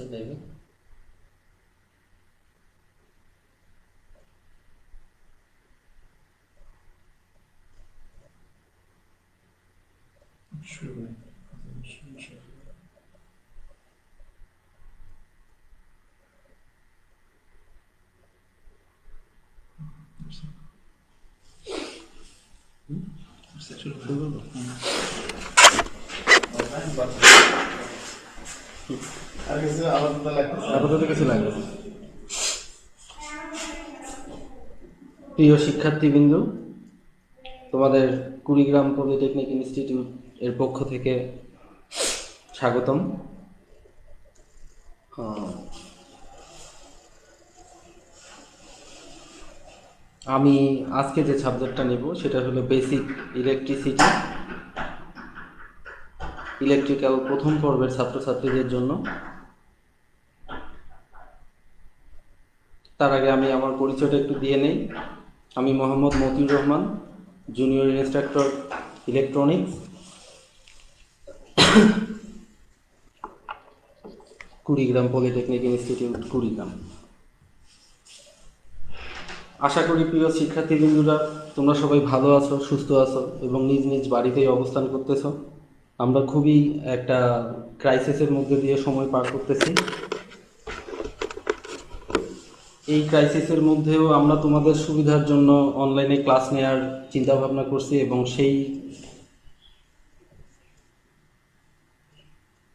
আচ্ছা যাইবে শুরু করি। শুরু করবো? আর কিছু আলাদা লাগতেছে? আপাতত কিছু লাগবে না। প্রিয় শিক্ষার্থীবৃন্দ, তোমাদের কুড়িগ্রাম পলিটেকনিক ইনস্টিটিউট এর পক্ষ থেকে স্বাগতম। আমি আজকে যে সাবজেক্টটা নেব সেটা হলো বেসিক ইলেকট্রিসিটি, ইলেকট্রিক্যাল প্রথম পর্বের ছাত্রছাত্রীদের জন্য। তার আগে আমি আমার পরিচয়টা একটু দিয়ে নেই। আমি Mohammad Motiur Rahman, junior instructor electronics, Kurigram polytechnic institute Kurigram. আশা করি প্রিয় শিক্ষার্থীবৃন্দরা তোমরা সবাই ভালো আছো, সুস্থ আছো এবং নিজ নিজ বাড়িতেই অবস্থান করতেছ। আমরা খুবই একটা ক্রাইসিসের মধ্যে দিয়ে সময় পার করতেছি। এই ক্রাইসিসের মধ্যেও আমরা তোমাদের সুবিধার জন্য অনলাইনে ক্লাস নেওয়ার চিন্তা ভাবনা করছি এবং সেই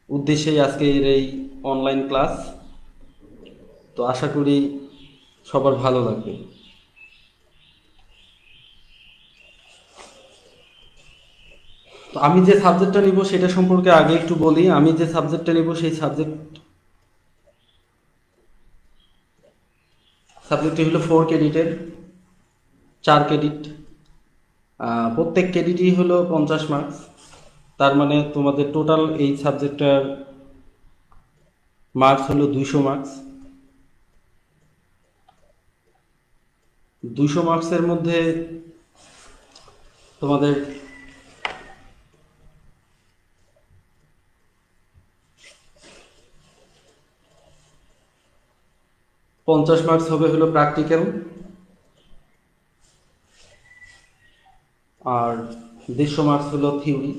উদ্দেশ্যেই আজকের এই অনলাইন ক্লাস। তো আশা করি সবার ভালো লাগবে। তো আমি যে সাবজেক্টটা নিব সেটা সম্পর্কে আগে একটু বলি। আমি যে সাবজেক্টটা নিব সেই সাবজেক্টটি হলো 4 ক্রেডিটের, 4 ক্রেডিট। প্রত্যেক ক্রেডিটই হলো 50 মার্কস। তার মানে তোমাদের টোটাল এই সাবজেক্টটার মার্কস হলো 200 মার্কস। 200 মার্কসের মধ্যে তোমাদের 50 মার্কস হবে হলো প্র্যাকটিক্যাল, আর 150 মার্কস হলো থিওরি।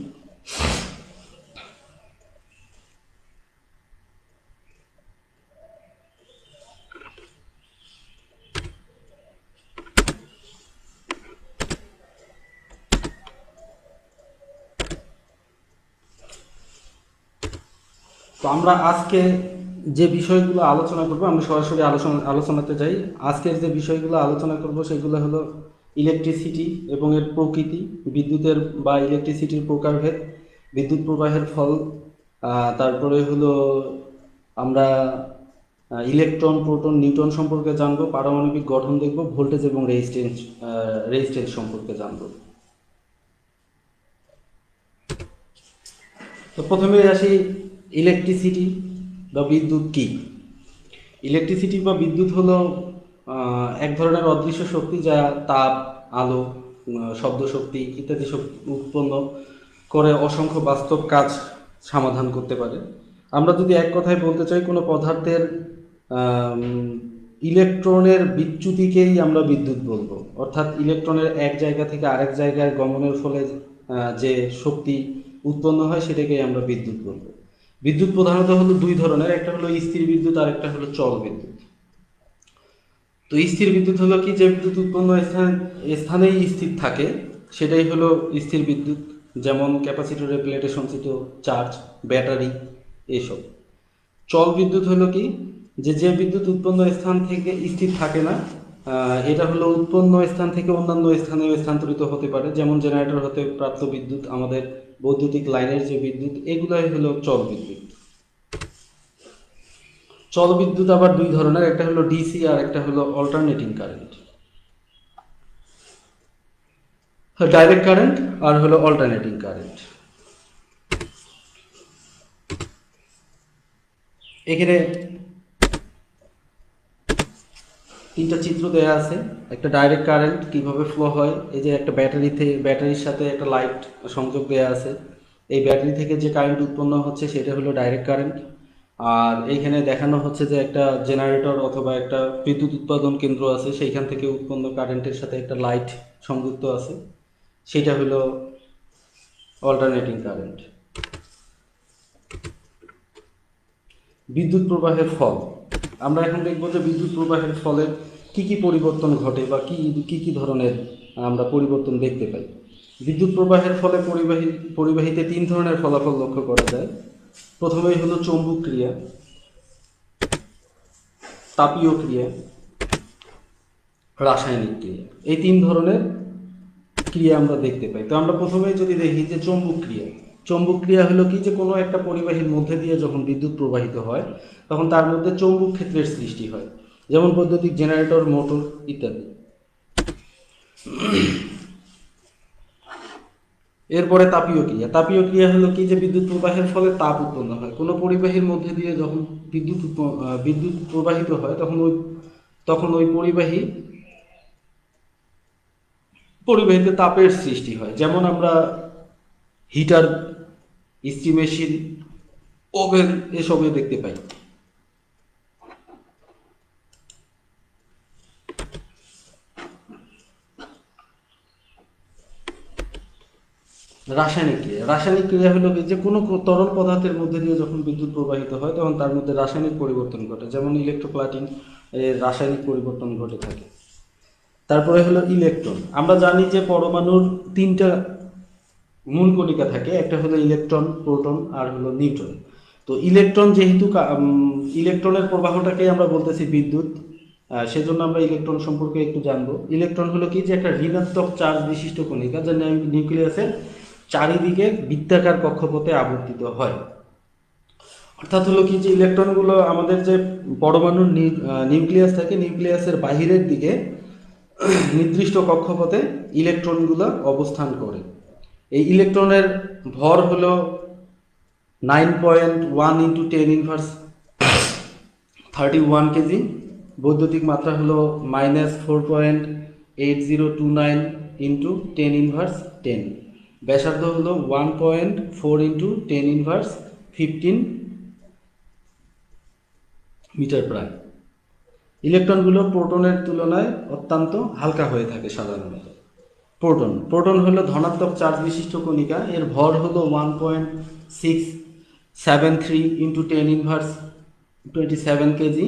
তো আমরা আজকে যে বিষয়গুলো আলোচনা করব, আমরা সরাসরি আলোচনাতে যাই। আজকের যে বিষয়গুলো আলোচনা করব সেগুলো হলো ইলেকট্রিসিটি এবং এর প্রকৃতি, বিদ্যুতের বা ইলেকট্রিসিটির প্রকারভেদ, বিদ্যুৎ প্রবাহের ফল, তারপরে হলো আমরা ইলেকট্রন, প্রোটন, নিউট্রন সম্পর্কে জানবো, পারমাণবিক গঠন দেখব, ভোল্টেজ এবং রেজিস্ট্যান্স সম্পর্কে জানবো। তো প্রথমে আসি ইলেকট্রিসিটি বা বিদ্যুৎ কী। ইলেকট্রিসিটি বা বিদ্যুৎ হলো এক ধরনের অদৃশ্য শক্তি যা তাপ, আলো, শব্দ শক্তি ইত্যাদি শক্তি উৎপন্ন করে অসংখ্য বাস্তব কাজ সমাধান করতে পারে। আমরা যদি এক কথায় বলতে চাই, কোনো পদার্থের ইলেকট্রনের বিচ্যুতিকেই আমরা বিদ্যুৎ বলবো। অর্থাৎ ইলেকট্রনের এক জায়গা থেকে আরেক জায়গায় গমনের ফলে যে শক্তি উৎপন্ন হয় সেটাকেই আমরা বিদ্যুৎ বলবো। বিদ্যুৎ প্রধানত হলো দুই ধরনের, একটা হলো স্থির বিদ্যুৎ আর একটা হলো চল বিদ্যুৎ। তো স্থির বিদ্যুৎ হলো কি, যে বিদ্যুৎ উৎপন্ন স্থানেই স্থির থাকে সেটাই হলো স্থির বিদ্যুৎ, যেমন ক্যাপাসিটরের প্লেটে সঞ্চিত চার্জ, ব্যাটারি, এসব। চল বিদ্যুৎ হলো কি, যে বিদ্যুৎ উৎপন্ন স্থান থেকে স্থির থাকে না, এটা হলো উৎপন্ন স্থান থেকে অন্যান্য স্থানে স্থানান্তরিত হতে পারে, যেমন জেনারেটর হতে প্রাপ্ত বিদ্যুৎ, আমাদের বৈদ্যুতিক লাইনের যে বিদ্যুৎ, এগুলাই হলো চল বিদ্যুৎ। চল বিদ্যুৎ আবার দুই ধরনের, একটা হলো ডিসি আর একটা হলো অল্টারনেটিং কারেন্ট। ডাইরেক্ট কারেন্ট আর হলো অল্টারনেটিং কারেন্ট। এখানে তিনটা চিত্র দেয়া আছে। একটা ডাইরেক্ট কারেন্ট কিভাবে ফ্লো হয়, এই যে একটা ব্যাটারির সাথে একটা লাইট সংযোগ দেয়া আছে, এই ব্যাটারি থেকে যে কারেন্ট উৎপন্ন হচ্ছে সেটা হলো ডাইরেক্ট কারেন্ট। আর এইখানে দেখানো হচ্ছে যে একটা জেনারেটর অথবা একটা বিদ্যুৎ উৎপাদন কেন্দ্র আছে, সেইখান থেকে উৎপন্ন কারেন্টের সাথে একটা লাইট সংযুক্ত আছে, সেটা হলো অল্টারনেটিং কারেন্ট। বিদ্যুৎ প্রবাহের ফল, আমরা এখন দেখব যে বিদ্যুৎ প্রবাহের ফলে কি কি পরিবর্তন ঘটে বা কি ধরনের আমরা পরিবর্তন দেখতে পাই। বিদ্যুৎ প্রবাহের ফলে পরিবাহীতে তিন ধরনের ফলাফল লক্ষ্য করা যায়। প্রথমেই হলো চৌম্বক ক্রিয়া, তাপীয় ক্রিয়া, রাসায়নিক ক্রিয়া। এই তিন ধরনের ক্রিয়া আমরা দেখতে পাই। তো আমরা প্রথমেই যদি দেখি যে চৌম্বক ক্রিয়া, চৌম্বক ক্রিয়া হলো কি, যে কোনো একটা পরিবাহীর মধ্যে দিয়ে যখন বিদ্যুৎ প্রবাহিত হয় তখন তার মধ্যে চৌম্বক ক্ষেত্রের সৃষ্টি হয়, যেমন বৈদ্যুতিক জেনারেটর, মোটর ইত্যাদি। এরপরে তাপীয় ক্রিয়া, তাপীয় ক্রিয়া হলো কি, যে বিদ্যুৎ প্রবাহের ফলে তাপ উৎপন্ন হয়। কোনো পরিবাহীর মধ্যে দিয়ে যখন বিদ্যুৎ প্রবাহিত হয় তখন ওই পরিবাহীতে তাপের সৃষ্টি হয়, যেমন আমরা হিটার, ইস্ত্রি মেশিন, ওভেন এসবে দেখতে পাই। রাসায়নিক ক্রিয়া হলো কি, যে কোনো তরল পদার্থের মধ্যে দিয়ে যখন বিদ্যুৎ প্রবাহিত হয় তখন তার মধ্যে রাসায়নিক পরিবর্তন ঘটে, যেমন ইলেকট্রোপ্লাটিং এর রাসায়নিক পরিবর্তন ঘটে থাকে। তারপরে হলো ইলেকট্রন, আমরা জানি যে পরমাণুর তিনটা মূল কণিকা থাকে, একটা হলো ইলেকট্রন, প্রোটন আর হলো নিউট্রন। তো ইলেকট্রন যেহেতু ইলেকট্রনের প্রবাহটাকে আমরা বলতেছি বিদ্যুৎ, সেজন্য আমরা ইলেকট্রন সম্পর্কে একটু জানবো। ইলেকট্রন হলো কি, যে একটা ঋণাত্মক চার্জ বিশিষ্ট কণিকা, যা নিউক্লিয়াসের চারিদিকে বৃত্তাকার কক্ষপথে আবর্তিত হয়। অর্থাৎ হলো কি, যে ইলেকট্রনগুলো আমাদের যে পরমাণুর নিউক্লিয়াস থাকে, নিউক্লিয়াসের বাহিরের দিকে নির্দিষ্ট কক্ষপথে ইলেকট্রনগুলো অবস্থান করে। এই ইলেকট্রনের ভর হলো 9.1 ইন্টু 10⁻31 কেজি। বৈদ্যুতিক মাত্রা হলো -4.8029 ইন্টু 10⁻10। ব্যাসার্ধ হলো 1.4 ইন্টু 10⁻15 মিটার প্রায়। ইলেকট্রনগুলো প্রোটনের তুলনায় অত্যন্ত হালকা হয়ে থাকে সাধারণত। প্রোটন হলো ধনাত্মক চার্জ বিশিষ্ট কণিকা, এর ভর হলো 1.673 ইন্টু 10⁻27 কেজি।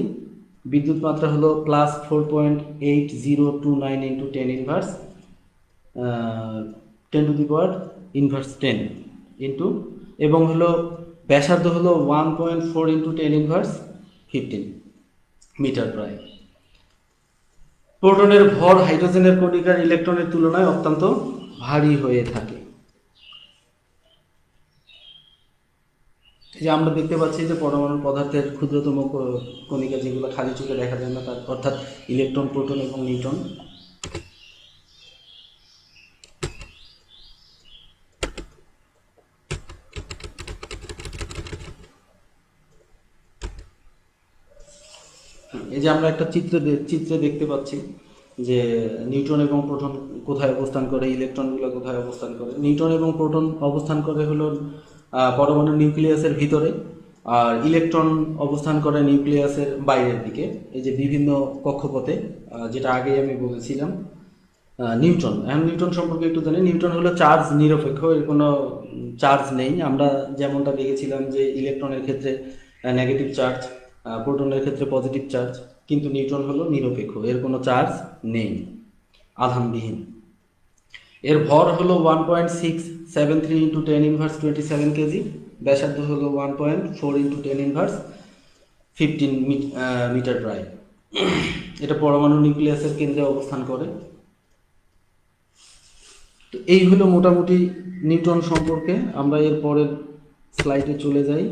বিদ্যুৎ মাত্রা হলো +4.8029 ইন্টু 10⁻10⁻10 ইন্টু, এবং হলো ব্যাসার্ধ হলো 1.4 ইন্টু 10⁻15 মিটার প্রায়। প্রোটনের ভর হাইড্রোজেনের কণিকার ইলেকট্রনের তুলনায় অত্যন্ত ভারী হয়ে থাকে। এই যে আমরা দেখতে পাচ্ছি যে পরমাণু পদার্থের ক্ষুদ্রতম কণিকা, যেগুলো খালি চোখে দেখা যায় না, তার অর্থাৎ ইলেকট্রন, প্রোটন এবং নিউট্রন। এই যে আমরা একটা চিত্রে দেখতে পাচ্ছি যে নিউট্রন এবং প্রোটন কোথায় অবস্থান করে, ইলেকট্রনগুলো কোথায় অবস্থান করে। নিউট্রন এবং প্রোটন অবস্থান করে হলো পরমাণু নিউক্লিয়াসের ভিতরে, আর ইলেকট্রন অবস্থান করে নিউক্লিয়াসের বাইরের দিকে, এই যে বিভিন্ন কক্ষপথে, যেটা আগেই আমি বলেছিলাম। নিউট্রন সম্পর্কে একটু জানি। নিউট্রন হলো চার্জ নিরপেক্ষ, এর কোনো চার্জ নেই। আমরা যেমনটা দেখেছিলাম যে ইলেকট্রনের ক্ষেত্রে নেগেটিভ চার্জ, প্রোটনের ক্ষেত্রে পজিটিভ চার্জ, কিন্তু নিউট্রন হলো নিরপেক্ষ, এর কোনো চার্জ নেই, আধানবিহীন। এর ভর হলো 1.673 ইন্টু 10⁻27 কেজি। ব্যাসার্ধ হলো 1.4 ইন্টু 10⁻15 মিটার প্রায়। এটা পরমাণু নিউক্লিয়াসের কেন্দ্রে অবস্থান করে। তো এই হলো মোটামুটি নিউট্রন সম্পর্কে। আমরা এর পরের স্লাইডে চলে যাই।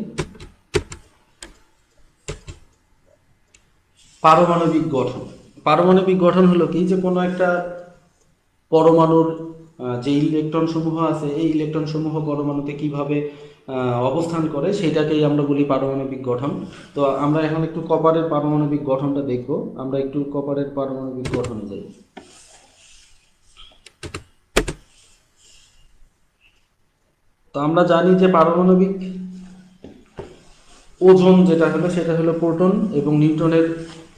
পারমাণবিক গঠন হলো কি, যে কোনো একটা পরমাণুর যে ইলেকট্রন সমূহ আছে, এই ইলেকট্রন সমূহ পরমাণুতে কিভাবে অবস্থান করে, সেটাকেই আমরা বলি পারমাণবিক গঠন। তো আমরা এখন একটু কপারের পারমাণবিক গঠনটা দেখব। আমরা একটু কপারের পারমাণবিক গঠনে যাই। তো আমরা জানি যে ওজন যেটা হলো সেটা হলো প্রোটন এবং নিউটনের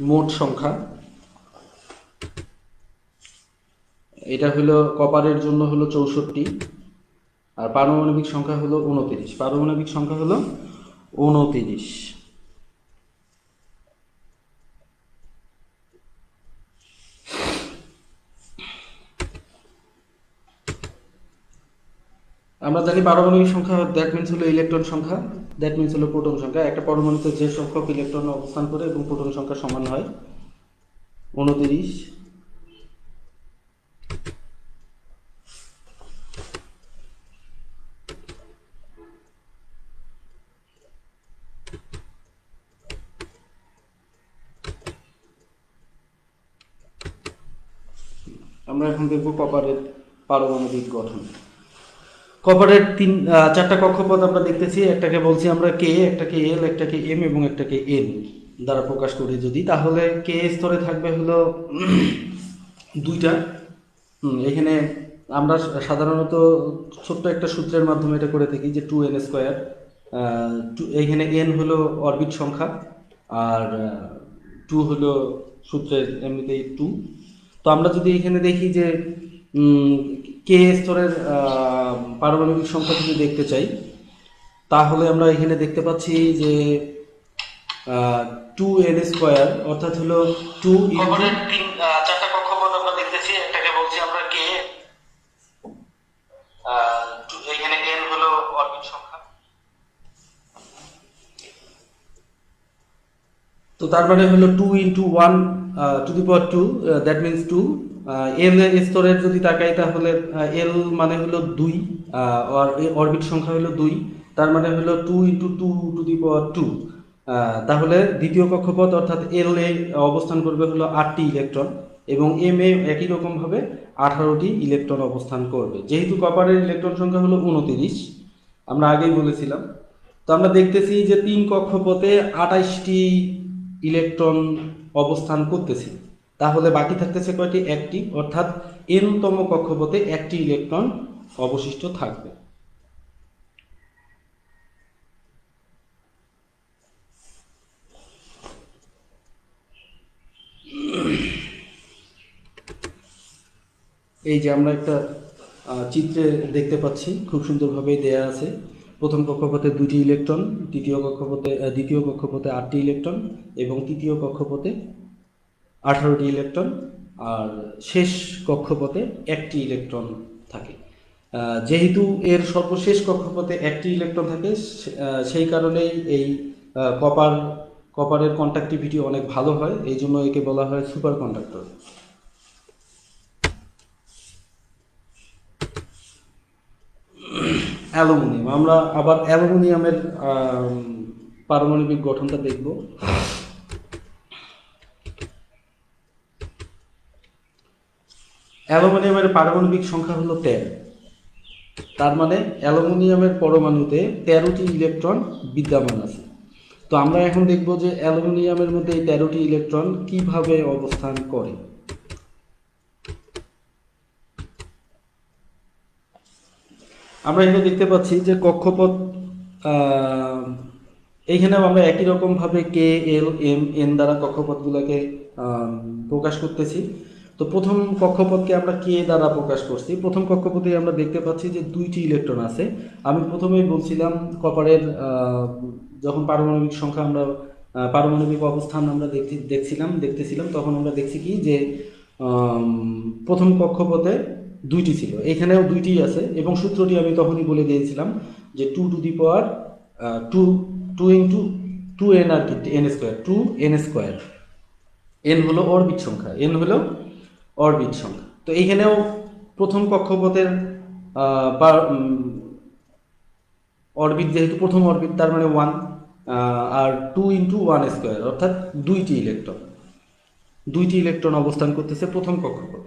মোট সংখ্যা। এটা হলো কপারের জন্য হলো 64, আর পারমাণবিক সংখ্যা হলো 29। পারমাণবিক সংখ্যা হলো 29। আমরা জানি পারমাণবিক সংখ্যা দ্যাট মিনস হলো ইলেকট্রন সংখ্যা, দ্যাট মিনস হলো প্রোটন সংখ্যা। একটা পরমাণুতে যে সংখ্যক ইলেকট্রন অবস্থান করে এবং প্রোটন সংখ্যা সমান হয় 29। আমরা এখন দেখব কপারের পারমাণবিক গঠন। কপারের চারটা কক্ষপথ আমরা দেখতেছি। একটাকে বলছি আমরা কে, একটাকে এল, একটাকে এম এবং একটাকে এন দ্বারা প্রকাশ করি যদি, তাহলে কে স্তরে থাকবে হলো দুইটা। এখানে আমরা সাধারণত ছোট্ট একটা সূত্রের মাধ্যমে এটা করে থাকি যে 2n²। এইখানে এন হলো অরবিট সংখ্যা, আর 2 হলো সূত্রের এমনিতেই 2। তো আমরা যদি এখানে দেখি যে কে স্তরের পারমাণবিক সংখ্যা যদি দেখতে চাই, তাহলে আমরা এখানে দেখতে পাচ্ছি যে 2n², অর্থাৎ হলো 2 চারটা কক্ষপথ আমরা দেখতেছি। একটাকে বলছি আমরা কে, এখানে n হলো অরবিট সংখ্যা। তো তার মানে হলো 2 × 1 to the power 2, that means 2। এল স্তরের যদি তাকাই তাহলে এল মানে হলো 2, আর অরবিট সংখ্যা হলো 2, তার মানে হলো 2 × 2 টু দি পাওয়ার 2। তাহলে দ্বিতীয় কক্ষপথ অর্থাৎ এল এ অবস্থান করবে হলো 8টি ইলেকট্রন এবং এম এ একই রকমভাবে 18টি ইলেকট্রন অবস্থান করবে। যেহেতু কপারের ইলেকট্রন সংখ্যা হলো 29, আমরা আগেই বলেছিলাম। তো আমরা দেখতেছি যে 3 কক্ষপথে 28টি ইলেকট্রন অবস্থান করতেছে। তাহলে বাকি থাকতেছে কয়টি? একটি, অর্থাৎ এনতম কক্ষপথে একটি ইলেকট্রন অবশিষ্ট থাকবে। এই যে আমরা একটা চিত্রে দেখতে পাচ্ছি, খুব সুন্দরভাবে দেয়া আছে। প্রথম কক্ষপথে 2টি ইলেকট্রন, দ্বিতীয় কক্ষপথে 8টি ইলেকট্রন এবং তৃতীয় কক্ষপথে 18টি ইলেকট্রন, আর শেষ কক্ষপথে একটি ইলেকট্রন থাকে। যেহেতু এর সর্বশেষ কক্ষপথে একটি ইলেকট্রন থাকে, সেই কারণেই এই কপারের কন্ডাক্টিভিটি অনেক ভালো হয়, এই জন্য একে বলা হয় সুপার কন্ডাক্টর। অ্যালুমিনিয়াম, আমরা আবার অ্যালুমিনিয়ামের পারমাণবিক গঠনটা দেখব। অ্যালুমিনিয়ামের পারমাণবিক সংখ্যা হলো 13। তার মানে অ্যালুমিনিয়ামের পরমাণুতে 13টি ইলেকট্রন বিদ্যমান আছে। তো আমরা এখন দেখব যে অ্যালুমিনিয়ামের মধ্যে এই 13টি ইলেকট্রন কিভাবে অবস্থান করে। আমরা এখানে দেখতে পাচ্ছি যে কক্ষপথ, এইখানেও আমরা একই রকমভাবে কে, এল, এম, এন দ্বারা কক্ষপথগুলোকে প্রকাশ করতেছি। তো প্রথম কক্ষপথকে আমরা কে দ্বারা প্রকাশ করছি। প্রথম কক্ষপথে আমরা দেখতে পাচ্ছি যে 2টি ইলেকট্রন আছে। আমি প্রথমেই বলছিলাম কপারের যখন পারমাণবিক সংখ্যা আমরা পারমাণবিক অবস্থান আমরা দেখতেছিলাম, তখন আমরা দেখছি কি যে প্রথম কক্ষপথে 2টি ছিল, এখানেও 2টি আছে এবং সূত্রটি আমি তখনই বলে দিয়েছিলাম যে 2 টু দি পাওয়ার 2 × 2n, আর কি n², 2n²। এন হলো অরবিট সংখ্যা, তো এইখানেও প্রথম কক্ষপথের অরবিট, যেহেতু প্রথম অরবিট তার মানে 1, আর 2 × 1², অর্থাৎ 2টি ইলেকট্রন অবস্থান করতেছে প্রথম কক্ষপথ।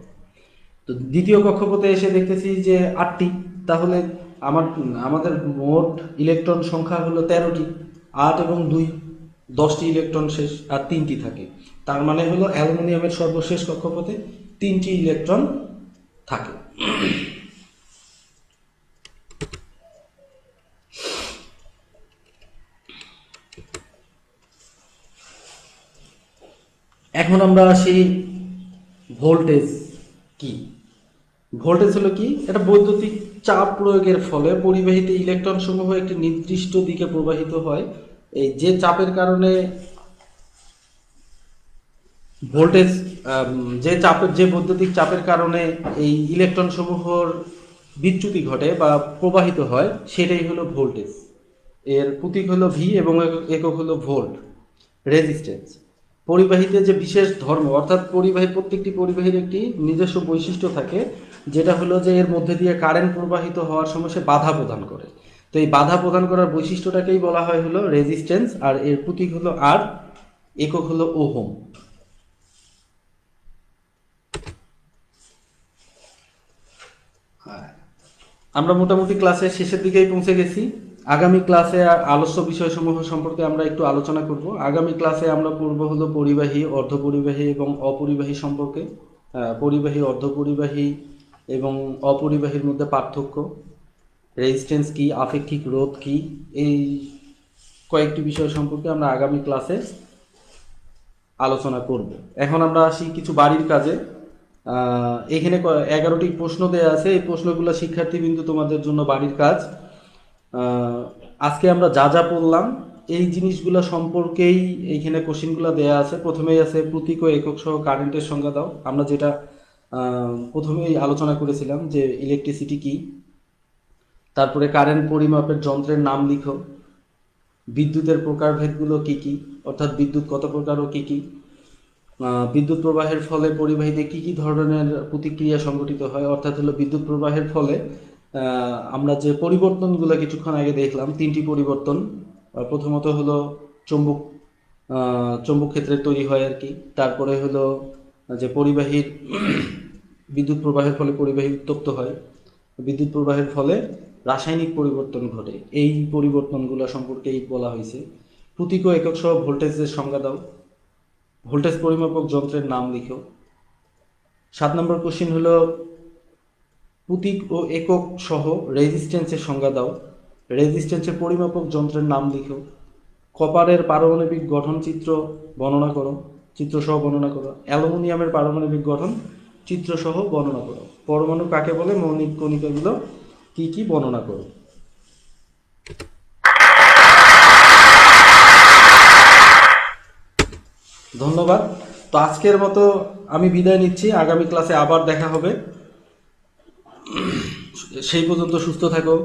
তো দ্বিতীয় কক্ষপথে এসে দেখতেছি যে 8টি, তাহলে আমাদের মোট ইলেকট্রন সংখ্যা হলো 13টি। 8 এবং 2, 10টি ইলেকট্রন শেষ, আর 3টি থাকে। তার মানে হলো অ্যালুমিনিয়ামের সর্বশেষ কক্ষপথে 3টি ইলেকট্রন থাকে। এখন আমরা আসি ভোল্টেজ কি। ভোল্টেজ হলো কি? এটা বৈদ্যুতিক চাপ প্রয়োগের ফলে পরিবাহিত ইলেকট্রন সমূহ একটি নির্দিষ্ট দিকে প্রবাহিত হয়। এই যে চাপের কারণে ভোল্টেজ যে বৈদ্যুতিক চাপের কারণে এই ইলেকট্রন সমূহর বিচ্যুতি ঘটে বা প্রবাহিত হয়, সেটাই হলো ভোল্টেজ। এর প্রতীক হলো ভি এবং একক হলো ভোল্ট। রেজিস্ট্যান্স, পরিবাহীতে যে বিশেষ ধর্ম, অর্থাৎ প্রত্যেকটি পরিবাহীর একটি নিজস্ব বৈশিষ্ট্য থাকে, যেটা হলো যে এর মধ্যে দিয়ে কারেন্ট প্রবাহিত হওয়ার সময় সে বাধা প্রদান করে। তো এই বাধা প্রদান করার বৈশিষ্ট্যটাকেই বলা হয় হলো রেজিস্ট্যান্স, আর এর প্রতীক হলো আর, একক হলো ওহম। হ্যাঁ, আমরা মোটামুটি ক্লাসের শেষের দিকেই পৌঁছে গেছি। আগামী ক্লাসে আলোচ্য বিষয়সমূহ সম্পর্কে আমরা একটু আলোচনা করব। আগামী ক্লাসে আমরা পড়ব হলো পরিবাহী, অর্ধপরিবাহী এবং অপরিবাহী সম্পর্কে। পরিবাহী, অর্ধপরিবাহী এবং অপরিবাহীর মধ্যে পার্থক্য, রেজিস্ট্যান্স কি, আপেক্ষিক রোধ কি, এই কয়েকটি বিষয় সম্পর্কে আমরা আগামী ক্লাসে আলোচনা করব। এখন আমরা আসি কিছু বাড়ির কাজে। এখানে 11টি প্রশ্ন দেয়া আছে। এই প্রশ্নগুলো শিক্ষার্থীবৃন্দু তোমাদের জন্য বাড়ির কাজ। আজকে আমরা যা যা পড়লাম এই জিনিসগুলো সম্পর্কেই এইখানে কোশ্চেনগুলো দেয়া আছে। প্রথমেই আছে প্রতীক ও একক সহ কারেন্টের সংজ্ঞা দাও। আমরা যেটা প্রথমেই আলোচনা করেছিলাম যে ইলেকট্রিসিটি কি। তারপরে কারেন্ট পরিমাপের যন্ত্রের নাম লিখো। বিদ্যুতের প্রকারভেদগুলো কি কি, অর্থাৎ বিদ্যুৎ কত প্রকার ও কি কি। বিদ্যুৎ প্রবাহের ফলে পরিবাহীতে কি কি ধরনের প্রতিক্রিয়া সংঘটিত হয়, অর্থাৎ হলো বিদ্যুৎ প্রবাহের ফলে আমরা যে পরিবর্তনগুলো কিছুক্ষণ আগে দেখলাম, 3টি পরিবর্তন। প্রথমত হলো চৌম্বক চৌম্বক ক্ষেত্রের তৈরি হয় আর কি। তারপরে হলো যে পরিবাহীর বিদ্যুৎ প্রবাহের ফলে পরিবাহী উত্তপ্ত হয়। বিদ্যুৎ প্রবাহের ফলে রাসায়নিক পরিবর্তন ঘটে। এই পরিবর্তনগুলো সম্পর্কেই বলা হয়েছে। প্রতীক ও একক সহ ভোল্টেজের সংজ্ঞা দাও। ভোল্টেজ পরিমাপক যন্ত্রের নাম লিখো। 7 নম্বর কোশ্চিন হলো প্রতীক ও একক সহ রেজিস্ট্যান্সের সংজ্ঞা দাও। রেজিস্ট্যান্সের পরিমাপক যন্ত্রের নাম লিখো। কপারের পারমাণবিক গঠন চিত্র বর্ণনা করো, চিত্রসহ বর্ণনা করো। অ্যালুমিনিয়ামের পারমাণবিক গঠন চিত্রসহ বর্ণনা করো। পরমাণু কাকে বলে, মৌলিক কণিকাগুলো কি কি বর্ণনা করো। ধন্যবাদ। তো আজকের মতো আমি বিদায় নিচ্ছি। আগামী ক্লাসে আবার দেখা হবে। সেই পর্যন্ত সুস্থ থাকো।